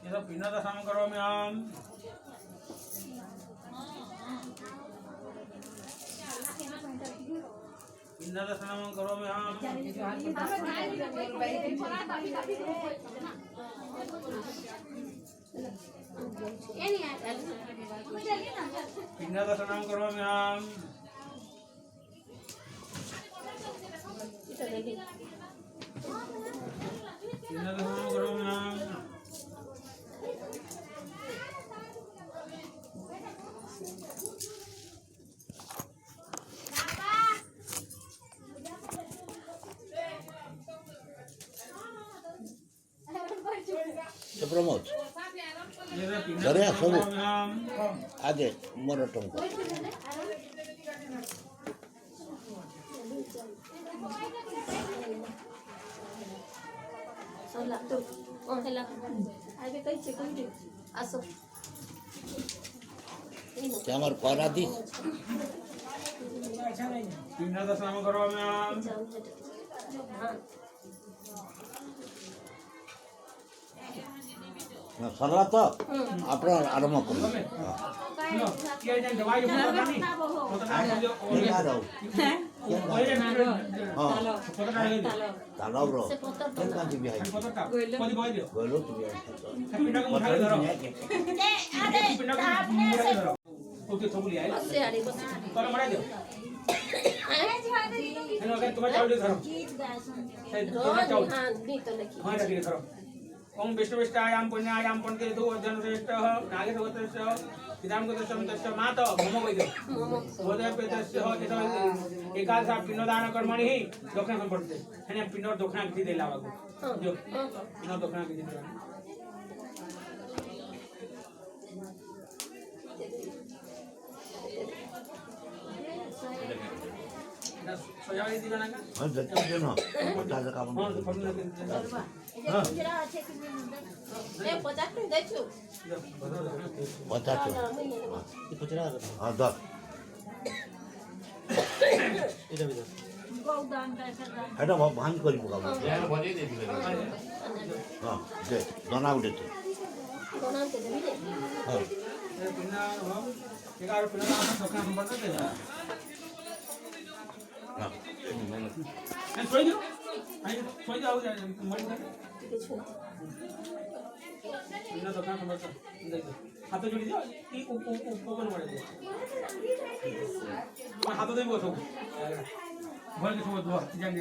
ये पिंडदानं करोमि अहम् पिंडदानं करोमि अहम् पिंडदानं करोमि अहम् पिंडदानं करोमि अहम् प्रमोद घरे सब आगे मोर टंको हमार पराधी पिंडदानं करोमि अहम् सरला तो अपना आरंभ करो तालाब रो कितना जी बिहाई गोलो तो बिहाई ओके सब ले आए तोला मरा दे हेलो अगर तुम्हारा चावल धरो हां रखिए धरो ओम विष्णुविष्टायां पुण्यायां पुण्यकेतु अर्जुनश्रेष्ठः नागेशवत्रस्य विधानगतस्य तस्य माता भौमवैद्य बोधयपेतस्य एकादश पिंडदान कर्मणि दक्षिण संपत्ति हेने पिंड दक्षिण किती देला बागो जो पिंड दक्षिण किती देला सोयाबीन दिला ना हां जत्ता जनो ताजा काम हां फॉर्मूला हां ए 50 दिन देछु बता तो ये कुचरा हां दस इधर इधर गौदान पैसा এটা ভাঙ করি পকাবো यार बजे दे दिले हां দে দনা উঠেছে दोना के देबी रे हां ये पिंडा हो एगारो पिंडदान दक्षिण संपत्ति दे हां मैं सोई दो आई सोई जाओ जा मरी जा কিছু पिंड दक्षिण संपत्ति देख हाथ जोड़ी दियो ई कोन मारे दे हाथ दे बसो भल के सब दो जान